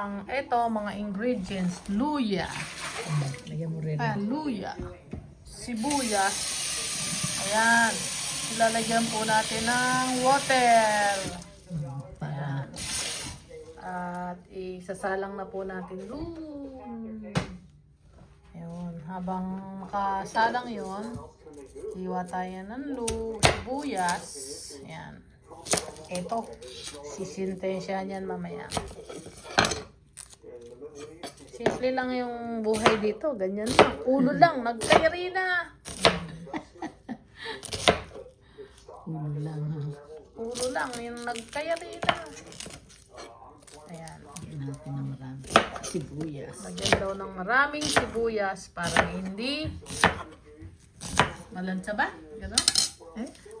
mga ingredients. Luya. Lagyan mo rin. Luya. Sibuyas. Ayan. Ilalagyan po natin ng water. Para At isasalang na po natin doon. Ayun. Habang makasalang yon, iwa tayo ng sibuyas. Ayan. Ito. Sisintensya niyan mamaya. Simple lang yung buhay dito. Ganyan lang. Ulo lang. Nagkayari na. ulo lang. Ha? Ulo lang. Yung nagkayari na. Ayan. Lagyan natin ng marami. Sibuyas. Lagyan daw ng maraming sibuyas para hindi malansa ba? Gano'n?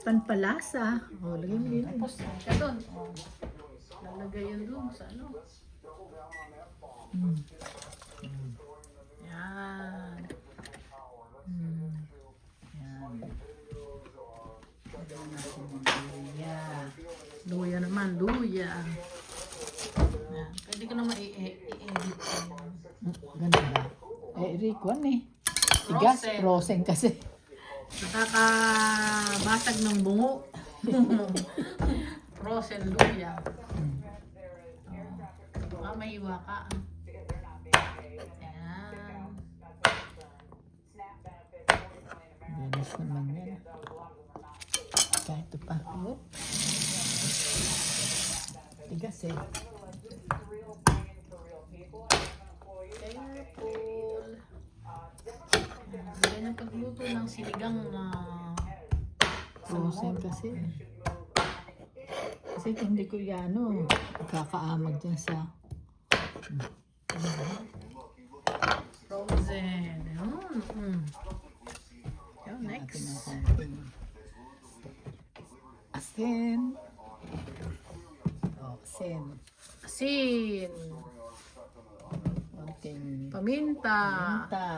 Panpalasa. Lagyan mo din. Tapos siya doon. Lalagay yun doon sa ano. Yan. Yan. Lagyan natin ng luya. Luya naman, luya. Yan. Pwede ko naman i-edit. Ganun ba? Rikuan eh. Tigas, Frozen. frozen kasi. Nakakabasag ng bungo. Frozen luya. Mahiwa ka. Yan. Bilis naman yan. Kahit ito pa. Tigas eh. Careful. Ganyan ang pagluto ng sinigang na Frozen kasi. Kasi kung hindi ko yan, kakaamag dyan sa frozen. Yan, next. Asin. Asin. Asin. Konting Paminta. minta.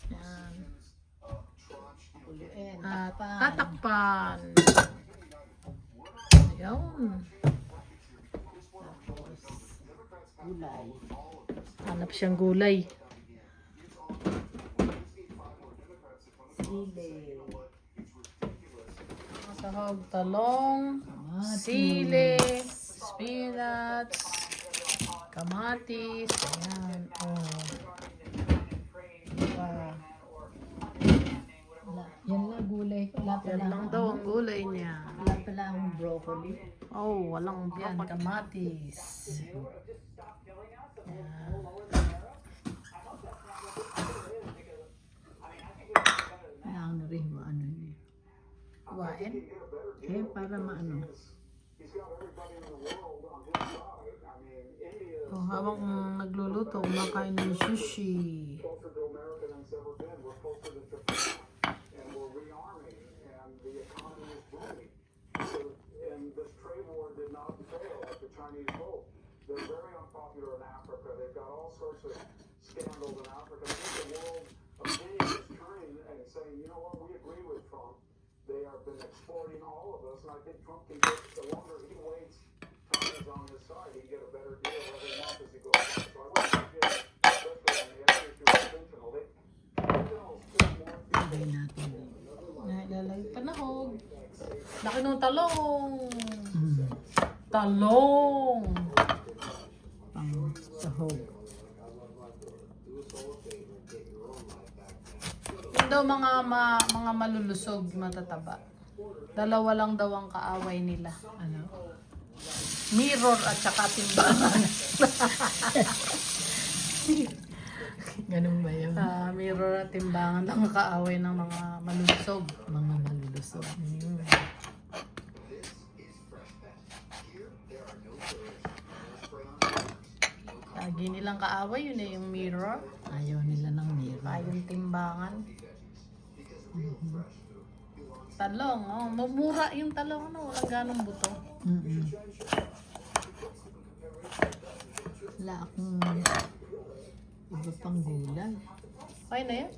Yan. Uluin. At tatakpan. Ayan. Gulay. Hanap siyang gulay. Sili. Sahog, talong, Kamatis. sili, spinach, kamatis. Ayan. Yan lang gulay. Wala Yan pala. lang daw ang gulay niya. Wala pala akong broccoli. Oh, walang Yan, broccoli. kamatis. Kailangan na rin maano yun. Kuwain. Para maano. Oh, habang nagluluto, kumakain ng sushi. They're very unpopular in Africa. They've got all sorts of scandals in Africa. I think the world opinion is turning and saying, you know what, we agree with Trump. They have been exploiting all of us, and I think Trump can get, the longer he waits, Trump is on his side. He can get a better deal every month as he goes on. So I would suggest, especially on the other issue of fentanyl, fentanyl's still more Lagay natin. Nailalay panahog. Laki ng talong. Mm. Talong. Pang sahog. Yung daw mga malulusog, matataba. Dalawa lang daw ang kaaway nila. Ano? Mirror at saka timbangan. Ganun ba yun? Mirror at timbangan lang ang kaaway ng mga malulusog. Mga malulusog. Lagi nilang kaaway yun yung mirror. Ayaw nila ng mirror. Yung timbangan. Talong, mamura yung talong, walang ganong buto. Wala akong iba pang gulay. Okay na yan?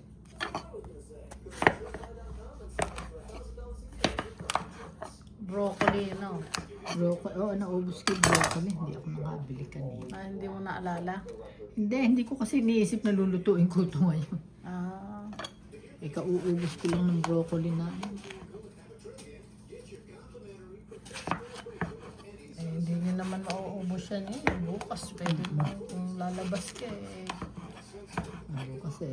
Broccoli, Broccoli. Oo, naubos ko yung broccoli. Hindi ako nakabili kanina. Hindi mo naalala? Hindi ko kasi iniisip na lulutuin ko ito ngayon. Ah, Uubos ko lang ng broccoli na. hindi niyo naman mauubos yan eh. Bukas, pwede mo kung lalabas ka eh. Ano kasi.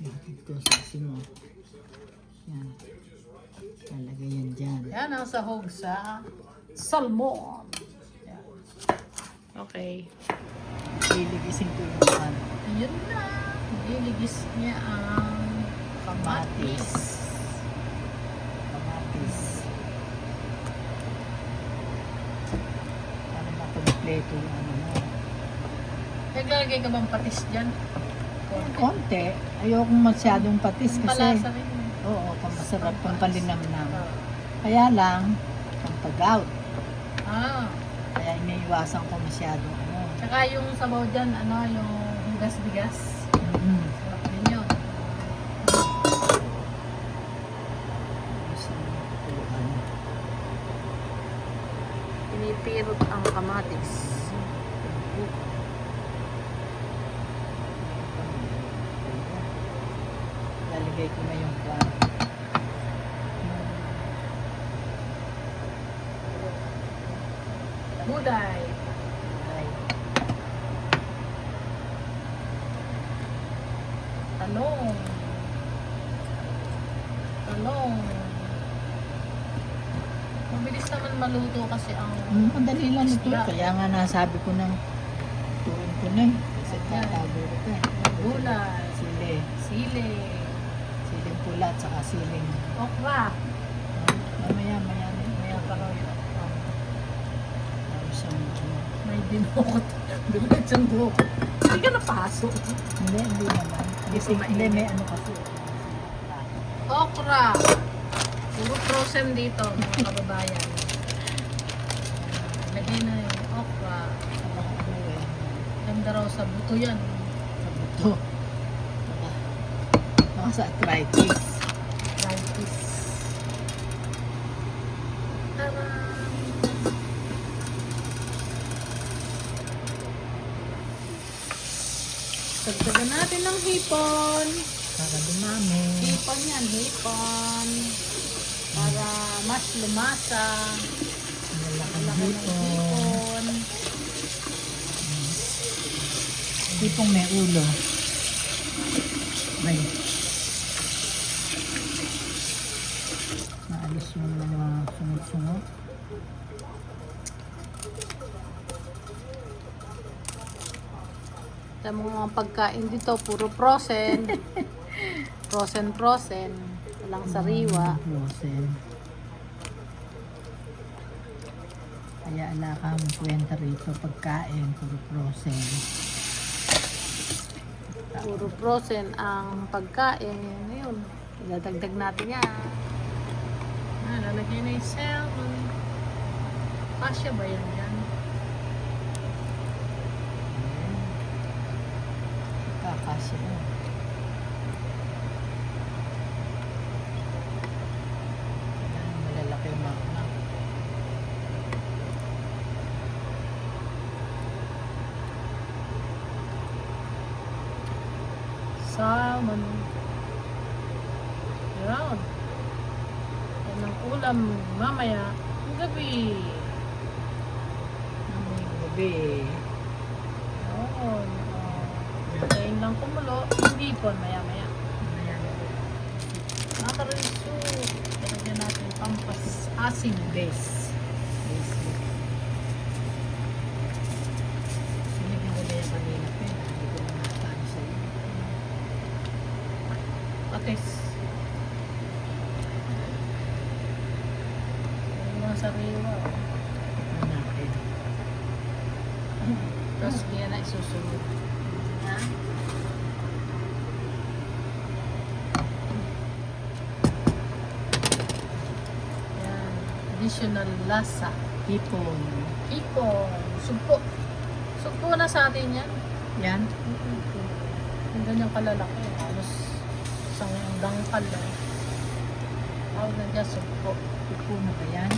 Ito sa simo. Yan. Lalagay yan dyan. Yan ang sahog sa salmon. Yan. Okay. Liligisin ko yung ano. Yun na. Liligis niya ang kamatis. Kamatis. Para makompleto yung ano mo. Naglalagay ka bang patis dyan? Konti. Ayokong masyadong patis kasi. Palasa rin. Oo, masarap pang palinamnam. Kaya lang, pampag-out. Ah. Kaya iniiwasan ko masyadong ano. Tsaka yung sabaw dyan, yung gas-bigas. Sarap din yun. Pinipirot ang kamatis. Lalagay ko na yung plan. Gulay. Talong. Talong. Mabilis naman maluto kasi ang Madali lang ito. isda. Kaya nga nasabi ko ng tuon ko na eh. Kasi tatago ko pa eh. Gulay. Sili. Sili. Siling pula at saka siling. Okra. Mamaya Okra. tapos ang ano. May dinukot. Bilat siyang dukot. Hindi ka napasok. Hindi naman. Kasi hindi may ano kasi. Okra. Puro frozen dito, mga kababayan. Lagay na yung okra. Ganda raw sa buto yan. Sa buto. Mga sa arthritis. Rice. Tarang! Dagdagan natin ng hipon. Para dumami. Hipon yan, hipon. Para mas lumasa. Malaki Laki ng dito. hipon. Tipong may ulo. May. Naalis yung mga sungot-sungot. Sa mga pagkain dito, puro frozen. Frozen. Walang sariwa. Frozen. Kaya ala kang kwenta rito pagkain, puro frozen. Puro frozen ang pagkain. Yun. Idadagdag natin yan. Lalagyan na yung salmon. Kasya ba yan yan? Kakasya mo. Yan, malalaki yung makina. Salmon. Yan. Yan ang ulam mamaya. Ang gabi. Gabi. Yun. Kain lang kumulo. Hindi po maya-maya. Nakakarinso. Lagyan natin pampas asin base. Sinigyan ko na yan kanina pa eh. Hindi ko na nakakaano sa'yo. Patis. Yung mga sariwa. Ano natin? Tapos yan na isusunod. Ha? Yan. Additional lasa. Hipon. Ipon. Sugpo. Sugpo na sa atin yan. Yan. Yung ganyang kalalaki. Halos isang dangkal lang. Tawag na dyan sugpo. Pupuno ba yan?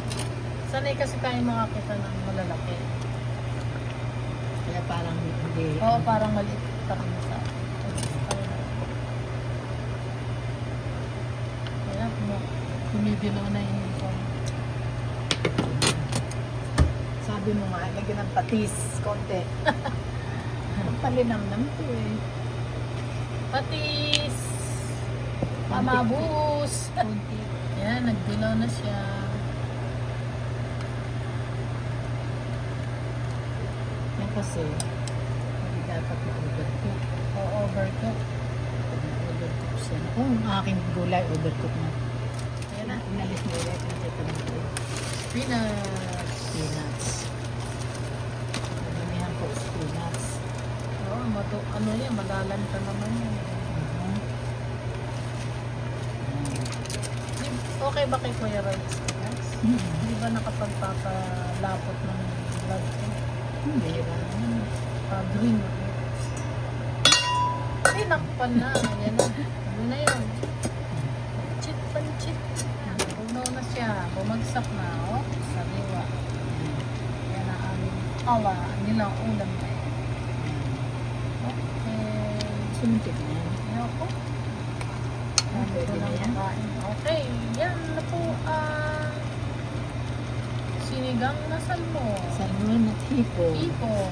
Sanay kasi tayo makakita ng malalaki. Kaya parang hindi. Oo, parang maliit pa rin sa kaya tumidilaw na yung uniform. Sabi mo nga, lagyan ng patis, konti. Palinamnam to eh. Patis! Pamabus! Konti. Yan, nagdilaw na siya. Yan kasi, hindi dapat ma-overcook. O overcook. Pag na-overcook siya. Oh, ang aking gulay, overcook na. Yan na. Inalis mo ulit ang ito nito. Peanuts. Peanuts. Madamihan po peanuts. Oo, ano yan, malalanta naman yan. Okay ba kay Kuya Roy Peanuts? Hindi ba nakapagpapalapot ng blood ko? Hindi ba? Green. Ay, nakpan na. Yan na. Ano na yun? Panchit, panchit. Puno na siya. Bumagsak na. Oh, sariwa. Yan ang aming nilang ulam na yan. Okay. Suntik na yan. Ayoko. Pwede na yan. Okay. Yan na po ang sinigang na salmon. Salmon at hipon. Ipon.